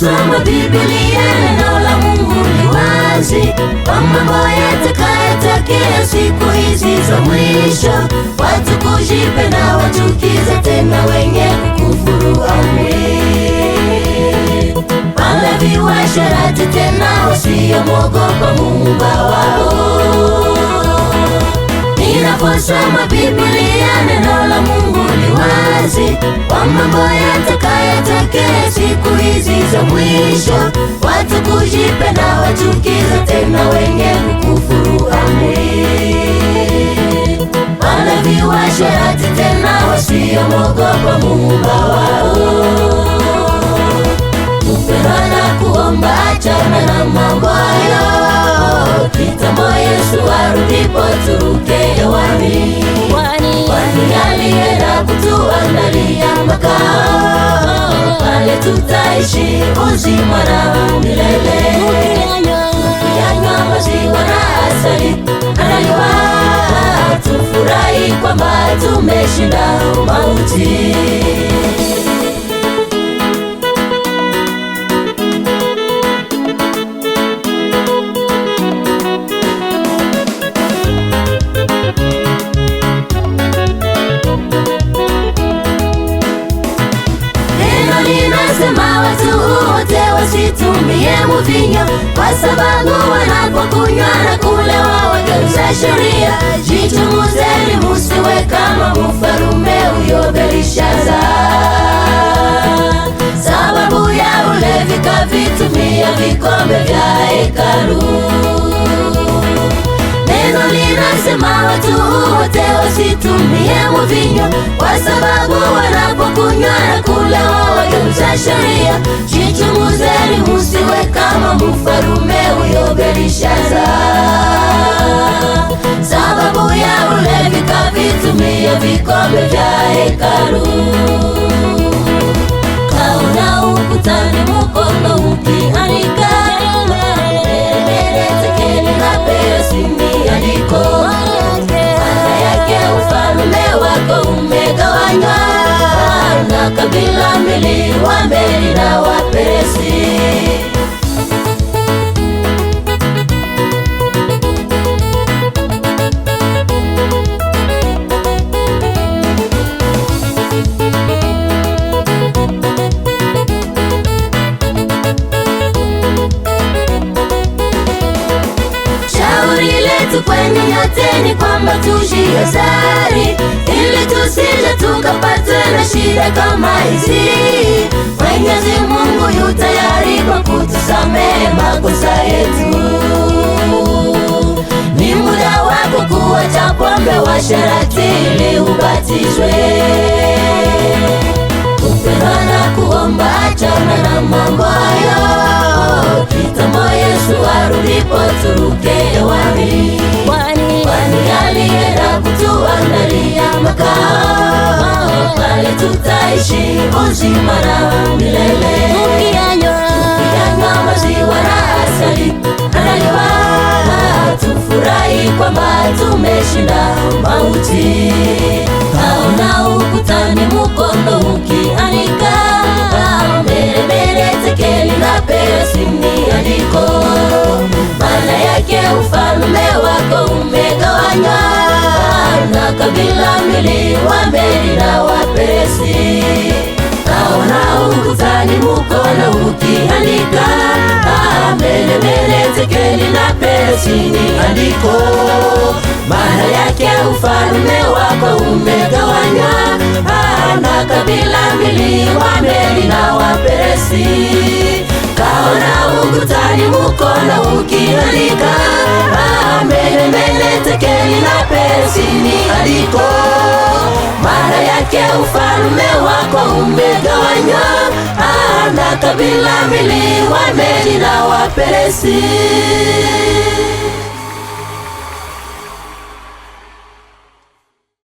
Ninaposoma Biblia, neno la Mungu ni wazi kwa mambo yatakayotokea siku hizi za mwisho. Watu kujipenda, wachukiza, tena wenye kukufuru amri, walevi, washerati, tena wasiomwogopa Muumba wao. Ninaposoma Biblia, neno la Mungu ni wazi kwa mambo yatakayotokea siku hizi za mwisho. Watu kujipenda, wachukiza, tena wenye kukufuru amri, walevi, washerati, tena wasiomwogopa Muumba wao. Kupenda na kuomba, achana na mambo hayo. Kitambo Yesu arudipo, turuke hewani, kwani alienda kutuandalia makao. Pale tutaishi uzima na milele, tukiyanywa maziwa na asali. Anajua tufurahi kwamba tumeshinda mauti. Ninasema watu wote wasitumie mvinyo, kwa sababu wanapokunywa na kulewa wageuza sheria. Jichunguzeni musiwe kama mfarume huyo Belishaza, sababu ya ulevi kavitumia vikombe vya hekalu. Neno linasema watu wote wasitumie mvinyo, kwa sababu wanapokunywa na kulewa wageuza sheria. Jichunguzeni musiwe kama mfarume huyo Belishaza, sababu ya ulevi kavitumia vikombe vya hekalu. Kaona ukutani mkono ukiandika, Tekeli na Peresi ni andiko. Maana yake ufalme wako umegawanywa na kabila mbili, Wamedi na Waperesi. Kwenye yote ni kwamba tujihadhari, ili tusije tukapatwe na shida kama hizi. Mwenyezi Mungu yu tayari kwa kutusamehe makosa yetu. Ni muda wako kuacha pombe, washerati, ili ubatizwe. Kupenda na kuomba, achana na mambo hayo. Kitambo Yesu arudipo, turuke hewani, kwani alienda kutuandalia makao. Pale tutaishi uzima na milele, tukiyanywa maziwa na asali. Anajua tufurahi kwamba tumeshinda mauti. Kaona ukutani mkono ukiandika, Tekeli na Peresi ni andiko. Maana yake ufalme wako umegawanywa na kabila mbili, Wamedi na Waperesi. Kaona ukutani mkono ukiandika, Tekeli na Peresi ni andiko. Maana yake ufalme wako umegawanywa na kabila mbili, Wamedi na Waperesi. Kaona ukutani mkono ukiandika, Tekeli na Peresi ni andiko. Maana yake ufalme wako umegawanywa na kabila mbili, Wamedi na Waperesi.